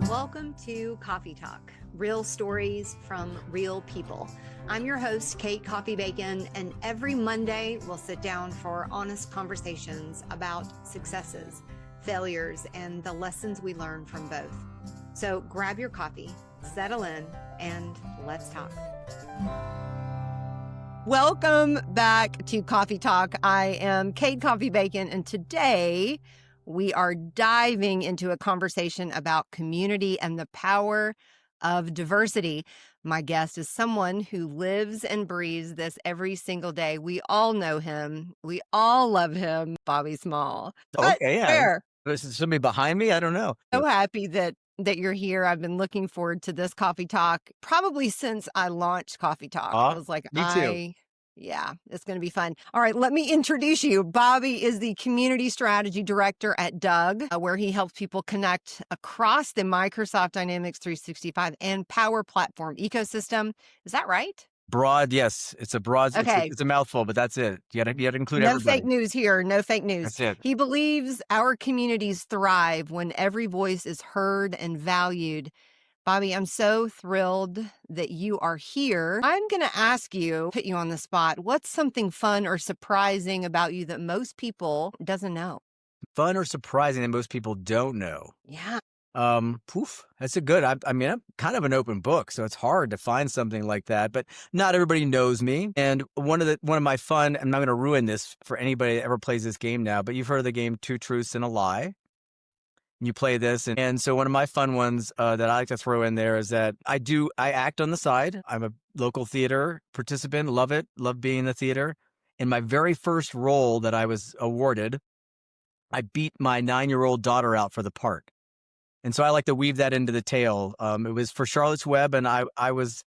Welcome to Coffee Talk, real stories from real people. I'm your host, Kate Coffey-Bacon, and every Monday we'll sit down for honest conversations about successes, failures, and the lessons we learn from both. So grab your coffee, settle in, and let's talk. Welcome back to Coffee Talk. I am Kate Coffey-Bacon, and today we are diving into a conversation about community and the power of diversity. My guest is someone who lives and breathes this every single day. We all know him. We all love him, Bobby Small. Okay, yeah. Where? This is somebody behind me? I don't know. So happy that you're here. I've been looking forward to this Coffee Talk probably since I launched Coffee Talk. I was like, me too. Yeah, it's going to be fun. All right, let me introduce you. Bobby is the Community Strategy Director at Doug, where he helps people connect across the Microsoft Dynamics 365 and Power Platform ecosystem. Is that right? Broad, yes. It's a broad, Okay. it's a mouthful, but that's it. You got to include No everybody. fake news here. No fake news. That's it. He believes our communities thrive when every voice is heard and valued. Bobby, I'm so thrilled that you are here. I'm going to ask you, put you on the spot, what's something fun or surprising about you that most people doesn't know? Fun or surprising that most people don't know? Yeah. That's a good, I mean, I'm kind of an open book, so it's hard to find something like that, but not everybody knows me. And one of my fun, I'm not going to ruin this for anybody that ever plays this game now, but you've heard of the game Two Truths and a Lie. You play this. And so one of my fun ones that I like to throw in there is that I act on the side. I'm a local theater participant. Love it. Love being in the theater. In my very first role that I was awarded, I beat my 9-year-old daughter out for the part. And so I like to weave that into the tale. It was for Charlotte's Web, and I was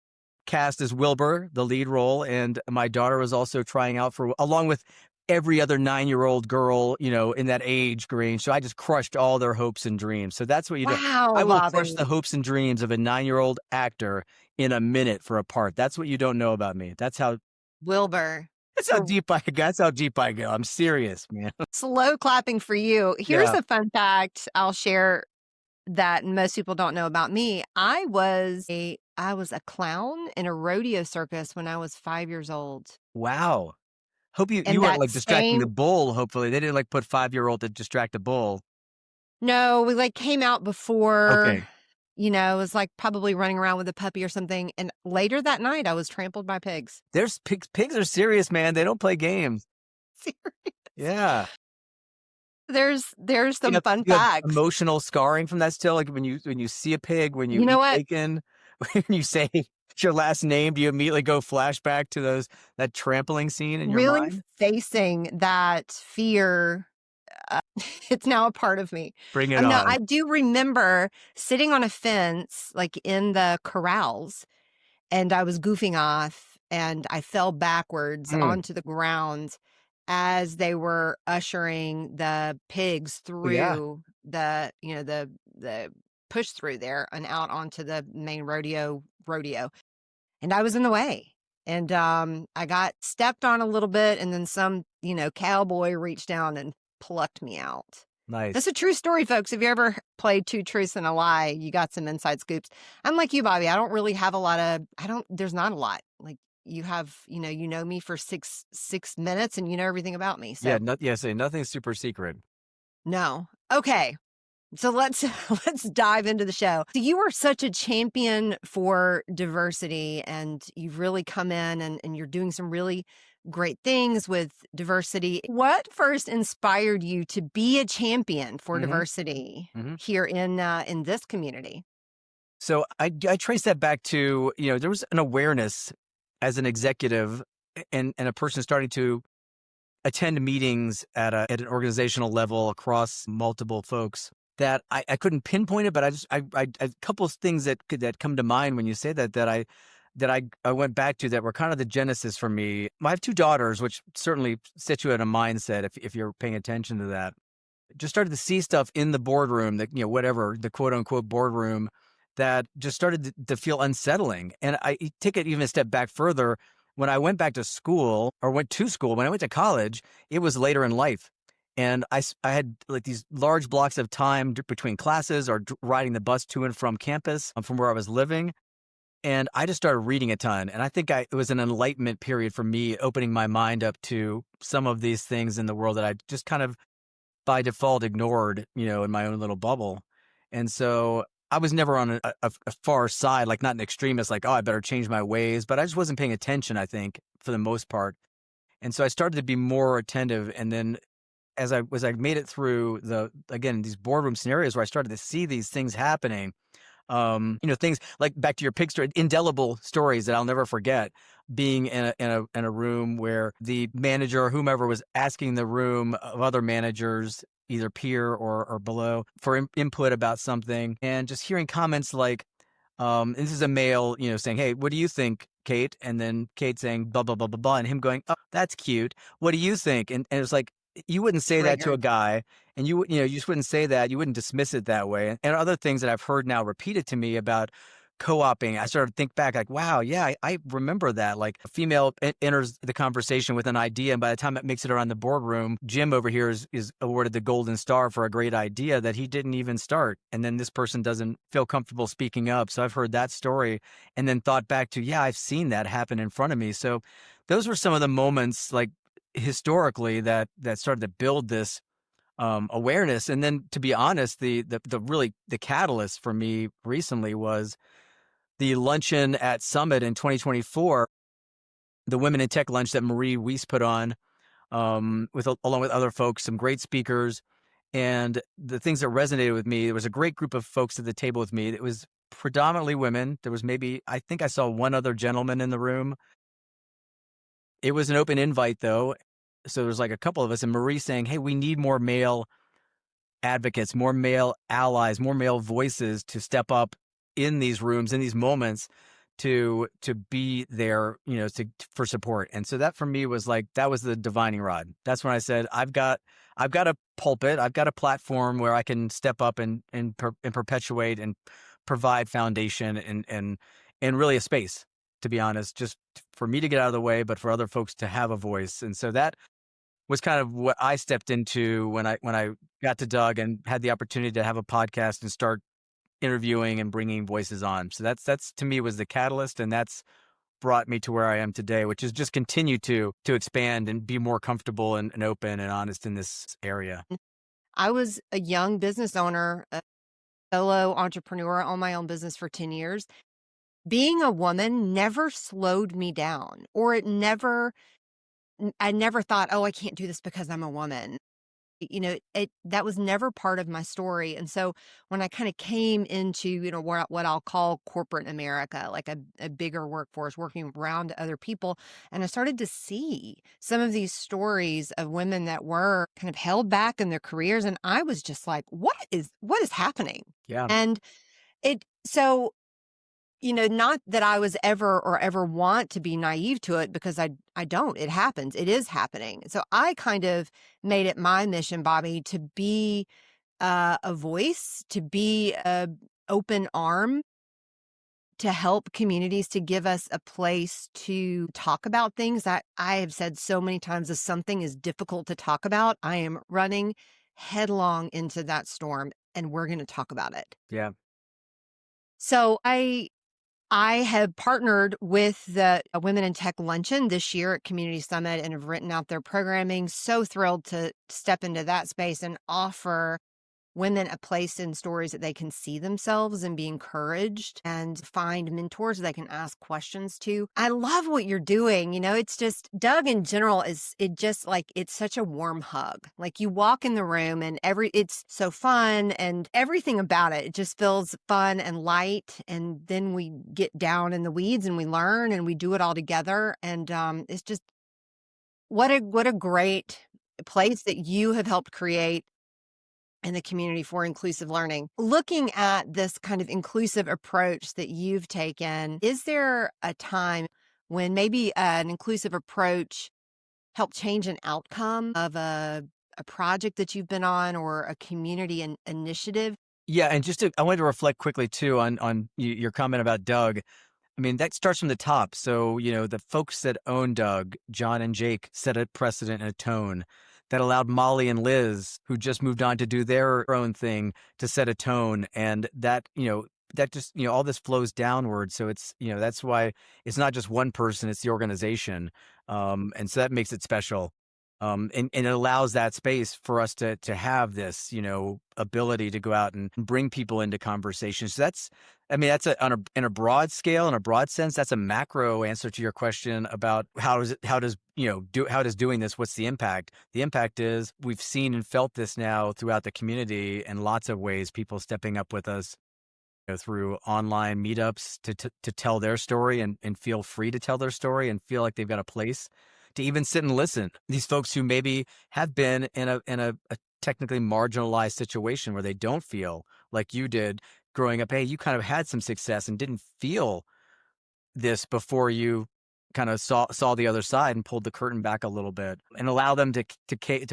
cast as Wilbur, the lead role. And my daughter was also trying out along with every other 9-year-old girl, in that age range. So I just crushed all their hopes and dreams. So that's what you do. I will crush the hopes and dreams of a 9-year-old actor in a minute for a part. That's what you don't know about me. That's how Wilbur. That's how deep I go. I'm serious, man. Slow clapping for you. Here's a fun fact I'll share that most people don't know about me. I was a clown in a rodeo circus when I was 5 years old. Wow. Hope you weren't like distracting the bull. Hopefully they didn't like put 5-year-old to distract the bull. No, we like came out before, Okay. it was like probably running around with a puppy or something. And later that night I was trampled by pigs. There's pigs. Pigs are serious, man. They don't play games. Serious. Yeah. There's some fun facts. Emotional scarring from that still. Like when you see a pig, when you eat bacon, when you say your last name, do you immediately go flashback to that trampling scene in your mind? Facing that fear, it's now a part of me. Bring it on. No, I do remember sitting on a fence, like in the corrals, and I was goofing off, and I fell backwards onto the ground as they were ushering the pigs through the push through there and out onto the main rodeo. And I was in the way. And I got stepped on a little bit, and then some, cowboy reached down and plucked me out. Nice. That's a true story, folks. If you ever played Two Truths and a Lie, you got some inside scoops. I'm like you, Bobby. I don't really have there's not a lot. Like you have, you know me for six minutes and you know everything about me. So nothing's super secret. No. Okay. So let's dive into the show. So you are such a champion for diversity, and you've really come in and you're doing some really great things with diversity. What first inspired you to be a champion for diversity here in this community? So I trace that back to, there was an awareness as an executive and a person starting to attend meetings at an organizational level across multiple folks that I couldn't pinpoint it, but a couple of things that come to mind when you say that I went back to that were kind of the genesis for me. I have 2 daughters, which certainly sets you in a mindset if you're paying attention to that. Just started to see stuff in the boardroom, that whatever the quote unquote boardroom, that just started to feel unsettling. And I take it even a step back further. When I went back to school, or went to school, when I went to college, it was later in life. And I had like these large blocks of time between classes or riding the bus to and from campus from where I was living. And I just started reading a ton. And I think it was an enlightenment period for me, opening my mind up to some of these things in the world that I just kind of by default ignored, in my own little bubble. And so I was never on a far side, like not an extremist, like, oh, I better change my ways. But I just wasn't paying attention, I think, for the most part. And so I started to be more attentive. And then as I made it through again, these boardroom scenarios where I started to see these things happening, things like back to your pig story, indelible stories that I'll never forget. Being in a room where the manager or whomever was asking the room of other managers, either peer or below, for input about something, and just hearing comments like, this is a male, saying, "Hey, what do you think, Kate?" And then Kate saying, "Blah blah blah blah blah," and him going, "Oh, that's cute. What do you think?" And it's like you wouldn't say that to a Triggered. guy, and you just wouldn't say that. You wouldn't dismiss it that way. And other things that I've heard now repeated to me about co-oping, I started to think back like, wow, yeah, I remember that. Like a female enters the conversation with an idea, and by the time it makes it around the boardroom, Jim over here is awarded the golden star for a great idea that he didn't even start. And then this person doesn't feel comfortable speaking up. So I've heard that story and then thought back to, yeah, I've seen that happen in front of me. So those were some of the moments like historically that started to build this awareness. And then to be honest, the catalyst for me recently was the luncheon at Summit in 2024, the Women in Tech lunch that Marie Weiss put on, along with other folks, some great speakers. And the things that resonated with me, there was a great group of folks at the table with me. It was predominantly women. There was I think I saw one other gentleman in the room. It was an open invite though. So there was like a couple of us, and Marie saying, "Hey, we need more male advocates, more male allies, more male voices to step up in these rooms, in these moments, to be there, for support." And so that for me was like, that was the divining rod. That's when I said, I've got a pulpit, I've got a platform where I can step up and perpetuate and provide foundation and really a space, to be honest, just for me to get out of the way, but for other folks to have a voice. And so that was kind of what I stepped into when I got to Doug and had the opportunity to have a podcast and start interviewing and bringing voices on. So that's to me was the catalyst, and that's brought me to where I am today, which is just continue to expand and be more comfortable and open and honest in this area. I was a young business owner, a solo entrepreneur, on my own business for 10 years. Being a woman never slowed me down, or I never thought, oh, I can't do this because I'm a woman. That was never part of my story. And so when I kind of came into, what I'll call corporate America, like a bigger workforce, working around other people, and I started to see some of these stories of women that were kind of held back in their careers. And I was just like, what is happening? Yeah. And so not that I was ever want to be naive to it, because I don't. It happens. It is happening. So I kind of made it my mission, Bobby, to be a voice, to be a open arm, to help communities, to give us a place to talk about things that I have said so many times. If something is difficult to talk about, I am running headlong into that storm, and we're going to talk about it. Yeah. So I have partnered with the Women in Tech Luncheon this year at Community Summit and have written out their programming. So thrilled to step into that space and offer women a place in stories that they can see themselves and be encouraged, and find mentors they can ask questions to. I love what you're doing. It's just, Doug in general it's such a warm hug. Like you walk in the room and it's so fun, and everything about it just feels fun and light. And then we get down in the weeds and we learn and we do it all together. And it's just, what a great place that you have helped create in the community for inclusive learning. Looking at this kind of inclusive approach that you've taken, is there a time when maybe an inclusive approach helped change an outcome of a project that you've been on, or a community initiative? Yeah. And I wanted to reflect quickly too on your comment about Doug. I mean, that starts from the top. So, the folks that own Doug, John and Jake, set a precedent and a tone. that allowed Molly and Liz, who just moved on to do their own thing, to set a tone. And that, that just, all this flows downward. So it's, that's why it's not just one person, it's the organization. And so that makes it special. And it allows that space for us to have this, ability to go out and bring people into conversations. So that's, that's in a broad scale, in a broad sense, that's a macro answer to your question about how does doing this, what's the impact? The impact is we've seen and felt this now throughout the community in lots of ways, people stepping up with us, through online meetups to tell their story and feel free to tell their story and feel like they've got a place to even sit and listen. These folks who maybe have been in a technically marginalized situation where they don't feel like you did growing up. Hey, you kind of had some success and didn't feel this before you kind of saw the other side and pulled the curtain back a little bit, and allow them to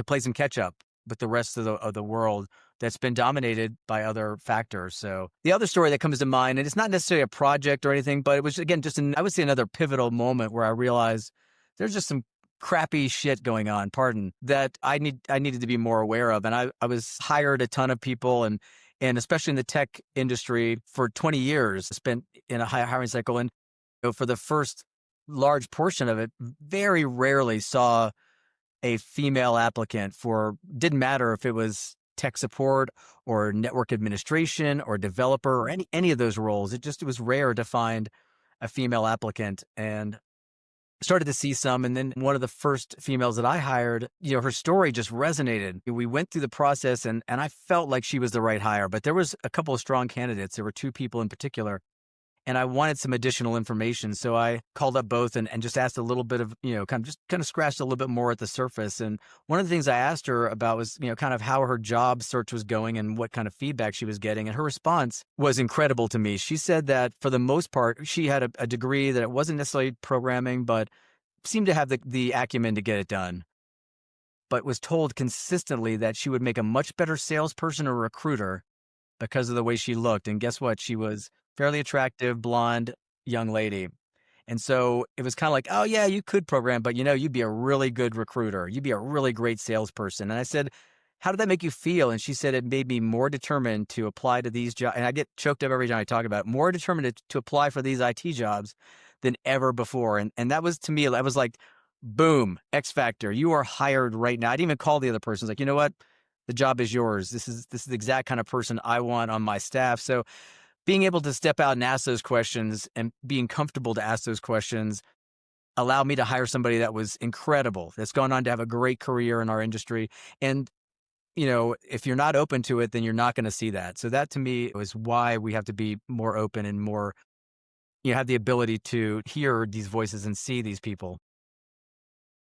play some catch up with the rest of the world that's been dominated by other factors. So the other story that comes to mind, and it's not necessarily a project or anything, but it was, again, just I would say another pivotal moment where I realized there's just some crappy shit going on, that I needed to be more aware of. And I was hired a ton of people, and especially in the tech industry for 20 years, spent in a high hiring cycle. And for the first large portion of it, very rarely saw a female applicant didn't matter if it was tech support or network administration or developer or any of those roles. It was rare to find a female applicant, and started to see some. And then one of the first females that I hired, her story just resonated. We went through the process, and I felt like she was the right hire, but there was a couple of strong candidates. There were two people in particular, and I wanted some additional information. So I called up both and just asked a little bit of, kind of scratched a little bit more at the surface. And one of the things I asked her about was, kind of how her job search was going and what kind of feedback she was getting. And her response was incredible to me. She said that for the most part, she had a degree that it wasn't necessarily programming, but seemed to have the acumen to get it done, but was told consistently that she would make a much better salesperson or recruiter because of the way she looked. And guess what? She was fairly attractive, blonde, young lady. And so it was kind of like, oh yeah, you could program, but you'd be a really good recruiter. You'd be a really great salesperson. And I said, how did that make you feel? And she said, it made me more determined to apply to these jobs. And I get choked up every time I talk about it. More determined to apply for these IT jobs than ever before. And that was, to me, that was like, boom, X factor. You are hired right now. I didn't even call the other person. I was like, you know what? The job is yours. This is the exact kind of person I want on my staff. So being able to step out and ask those questions, and being comfortable to ask those questions, allowed me to hire somebody that was incredible, that's gone on to have a great career in our industry. And, if you're not open to it, then you're not going to see that. So that, to me, was why we have to be more open and more, have the ability to hear these voices and see these people.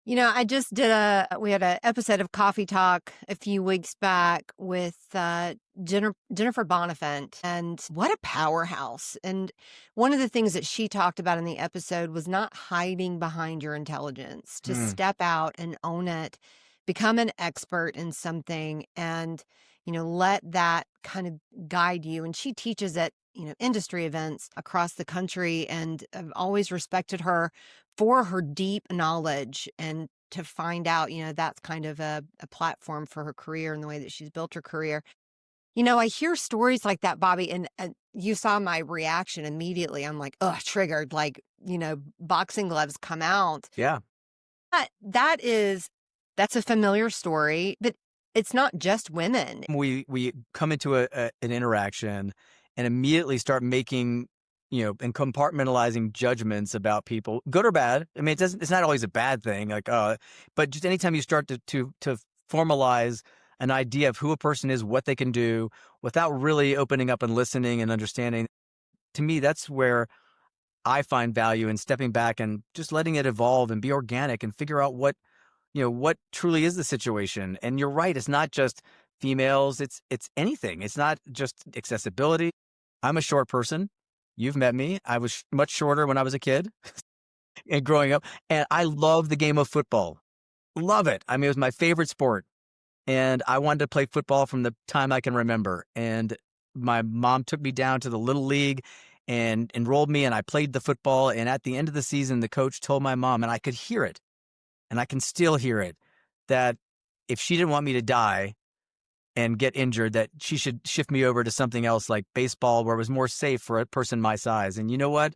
We had an episode of Coffee Talk a few weeks back with Jennifer Bonifant, and what a powerhouse. And one of the things that she talked about in the episode was not hiding behind your intelligence, to step out and own it, become an expert in something, and, let that kind of guide you. And she teaches at, industry events across the country, and I've always respected her for her deep knowledge, and to find out, that's kind of a platform for her career and the way that she's built her career. I hear stories like that, Bobby, and you saw my reaction immediately. I'm like, oh, triggered, like, boxing gloves come out. Yeah. But that's a familiar story, but it's not just women. We come into an interaction and immediately start making, and compartmentalizing judgments about people, good or bad. I mean, it's not always a bad thing, like, but just anytime you start to formalize an idea of who a person is, what they can do, without really opening up and listening and understanding, to me, that's where I find value in stepping back and just letting it evolve and be organic and figure out what truly is the situation. And you're right, it's not just females, it's anything. It's not just accessibility. I'm a short person. You've met me. I was much shorter when I was a kid and growing up, and I love the game of football. Love it. I mean, it was my favorite sport, and I wanted to play football from the time I can remember. And my mom took me down to the little league and enrolled me, and I played the football. And at the end of the season, the coach told my mom, and I could hear it, and I can still hear it, that if she didn't want me to die and get injured, that she should shift me over to something else like baseball, where it was more safe for a person my size. And you know what?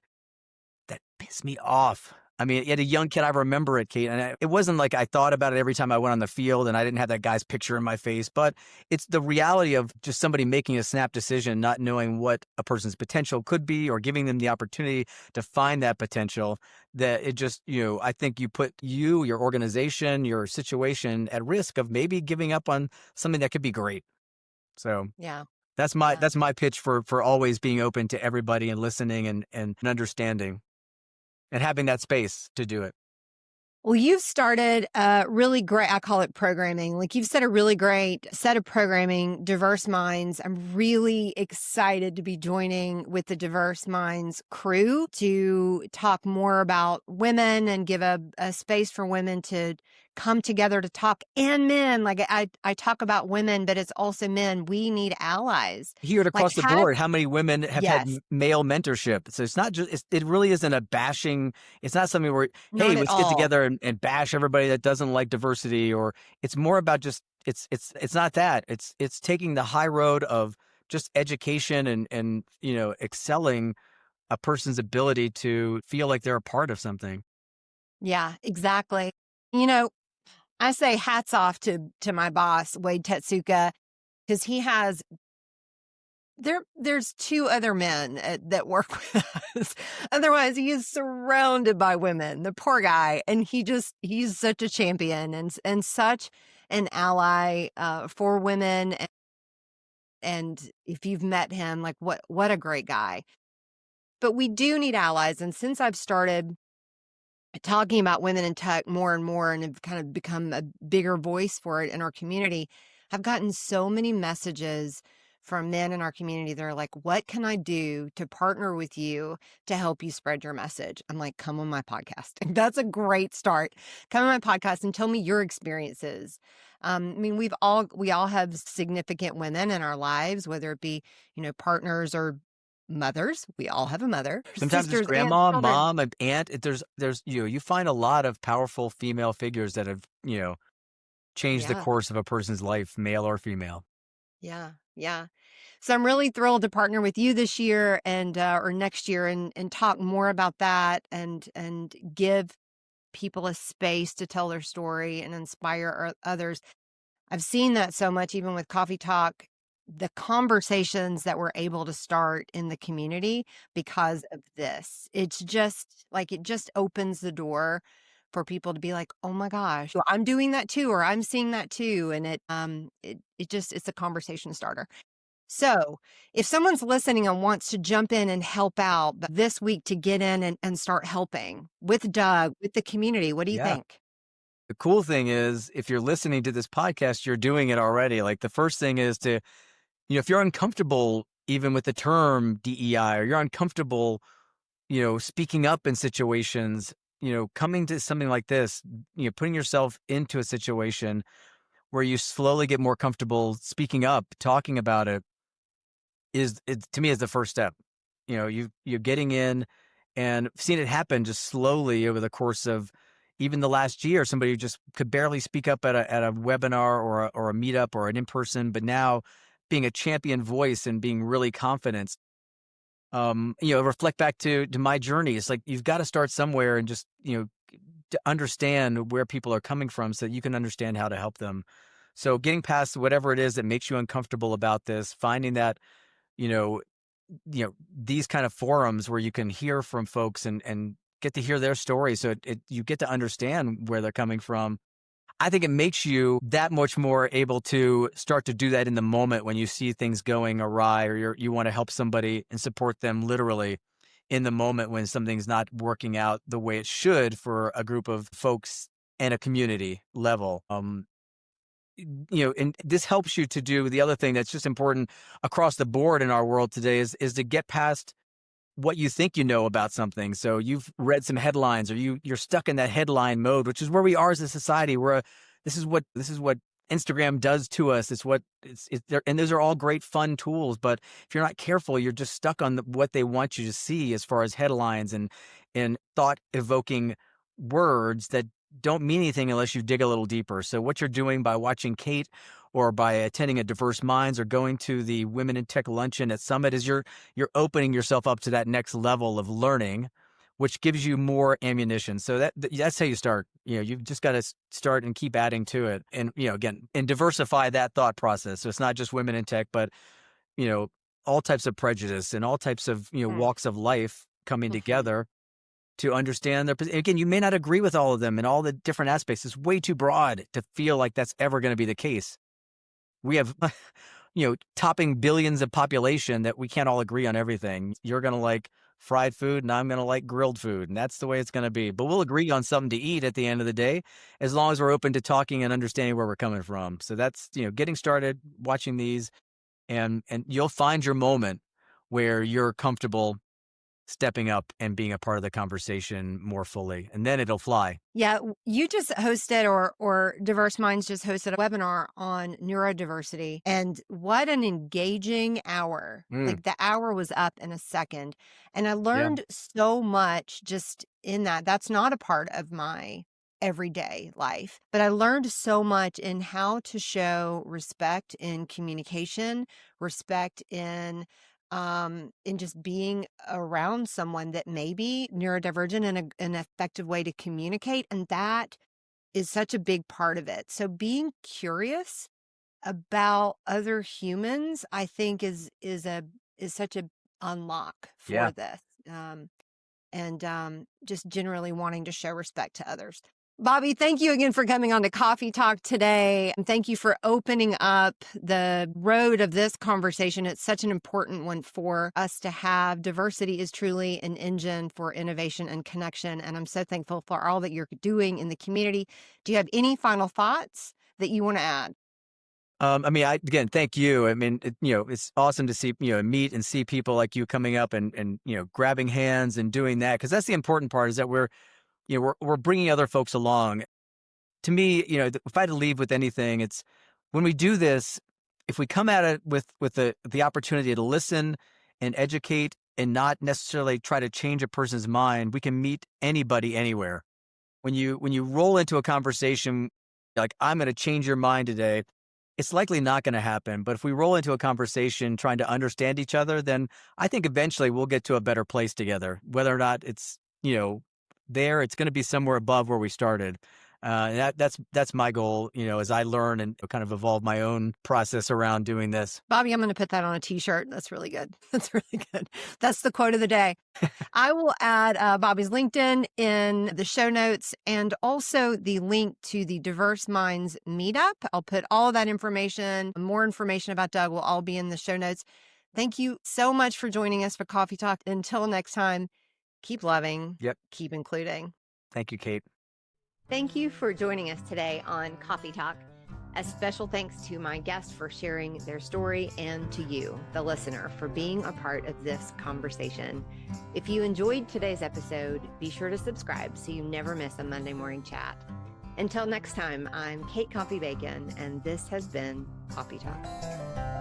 That pissed me off. I mean, at a young kid, I remember it, Kate, and it wasn't like I thought about it every time I went on the field and I didn't have that guy's picture in my face, but it's the reality of just somebody making a snap decision, not knowing what a person's potential could be or giving them the opportunity to find that potential, that it just, I think you put your organization, your situation at risk of maybe giving up on something that could be great. So Yeah. that's my Yeah. that's my pitch for always being open to everybody and listening and understanding and having that space to do it. Well, you've started a really great, I call it programming. Like you've set a really great set of programming, Diverse Minds. I'm really excited to be joining with the Diverse Minds crew to talk more about women and give a space for women to come together to talk, and men. Like I talk about women, but it's also men. We need allies. Hear it Like across the have, board, how many women have had yes, male mentorship. So it's not just, it really isn't a bashing. It's not something where, hey, not at let's get all. together and bash everybody that doesn't like diversity, or it's more about just, it's not that. It's taking the high road of just education and excelling a person's ability to feel like they're a part of something. Yeah, exactly. You know, I say hats off to my boss, Wade Tetsuka, because he has there's two other men that work with us. Otherwise, he is surrounded by women. The poor guy, and he's such a champion and such an ally for women. And if you've met him, like what a great guy. But we do need allies, and since I've started talking about women in tech more and more and have kind of become a bigger voice for it in our community, I've gotten so many messages from men in our community that are like, what can I do to partner with you to help you spread your message? I'm like, come on my podcast. That's a great start. Come on my podcast and tell me your experiences. I mean, we all have significant women in our lives, whether it be, partners or mothers. We all have a mother, Sometimes it's sisters, aunts, grandma, children. mom, and aunt. There's you find a lot of powerful female figures that have changed the Yeah. course of a person's life, male or female. Yeah, yeah. So I'm really thrilled to partner with you this year and or next year and talk more about that and give people a space to tell their story and inspire others. I've seen that so much even with Coffee Talk, the conversations that we're able to start in the community because of this. It's just like it just opens the door for people to be like, "Oh my gosh, well, I'm doing that too," or "I'm seeing that too." And it's a conversation starter. So, if someone's listening and wants to jump in and help out this week to get in and start helping with Doug, with the community, what do you Yeah. think? The cool thing is, if you're listening to this podcast, you're doing it already. Like the first thing is to, if you're uncomfortable even with the term DEI, or you're uncomfortable, speaking up in situations, coming to something like this, putting yourself into a situation where you slowly get more comfortable speaking up, talking about it, to me is the first step. You're getting in and seeing it happen just slowly over the course of even the last year. Somebody who just could barely speak up at a webinar or a meetup or an in-person, but now being a champion voice and being really confident. Reflect back to my journey. It's like you've got to start somewhere and just to understand where people are coming from so that you can understand how to help them. So getting past whatever it is that makes you uncomfortable about this, finding that you know these kind of forums where you can hear from folks and get to hear their stories, so you get to understand where they're coming from. I think it makes you that much more able to start to do that in the moment when you see things going awry, or you want to help somebody and support them literally in the moment when something's not working out the way it should for a group of folks and a community level. And this helps you to do the other thing that's just important across the board in our world today is to get past what you think you know about something. So you've read some headlines, or you're stuck in that headline mode, which is where we are as a society. Where this is what Instagram does to us. It's what it's there, and those are all great fun tools. But if you're not careful, you're just stuck on what they want you to see as far as headlines and thought evoking words that don't mean anything unless you dig a little deeper. So what you're doing by watching Kate or by attending a Diverse Minds or going to the Women in Tech Luncheon at Summit is you're opening yourself up to that next level of learning, which gives you more ammunition. So that's how you start. You've just got to start and keep adding to it. And, again, and diversify that thought process. So it's not just women in tech, but, all types of prejudice and all types of, walks of life coming together to understand their position. Again, you may not agree with all of them and all the different aspects. It's way too broad to feel like that's ever going to be the case. We have, topping billions of population that we can't all agree on everything. You're going to like fried food and I'm going to like grilled food. And that's the way it's going to be. But we'll agree on something to eat at the end of the day, as long as we're open to talking and understanding where we're coming from. So that's, getting started, watching these, and you'll find your moment where you're comfortable stepping up and being a part of the conversation more fully, and then it'll fly. Yeah, you just hosted or Diverse Minds just hosted a webinar on neurodiversity, and what an engaging hour. Like the hour was up in a second, and I learned so much just in that. That's not a part of my everyday life, but I learned so much in how to show respect in communication, respect in just being around someone that may be neurodivergent in an effective way to communicate. And that is such a big part of it. So being curious about other humans, I think is such a unlock for this. Just generally wanting to show respect to others. Bobby, thank you again for coming on to Coffee Talk today. And thank you for opening up the road of this conversation. It's such an important one for us to have. Diversity is truly an engine for innovation and connection. And I'm so thankful for all that you're doing in the community. Do you have any final thoughts that you want to add? Again, thank you. It's awesome to see, meet and see people like you coming up and grabbing hands and doing that. Cause that's the important part, is that we're bringing other folks along. To me, if I had to leave with anything, it's when we do this, if we come at it with the opportunity to listen and educate and not necessarily try to change a person's mind, we can meet anybody anywhere. When you roll into a conversation like, I'm going to change your mind today, it's likely not going to happen. But if we roll into a conversation trying to understand each other, then I think eventually we'll get to a better place together. Whether or not it's, there, it's going to be somewhere above where we started. That's my goal, as I learn and kind of evolve my own process around doing this. Bobby, I'm going to put that on a t-shirt. That's really good. That's really good. That's the quote of the day. I will add Bobby's LinkedIn in the show notes, and also the link to the Diverse Minds meetup. I'll put all of that information, more information about Doug will all be in the show notes. Thank you so much for joining us for Coffee Talk. Until next time, keep loving, keep including. Thank you, Kate. Thank you for joining us today on Coffee Talk. A special thanks to my guests for sharing their story, and to you, the listener, for being a part of this conversation. If you enjoyed today's episode, be sure to subscribe so you never miss a Monday morning chat. Until next time, I'm Kate Coffey-Bacon, and this has been Coffee Talk.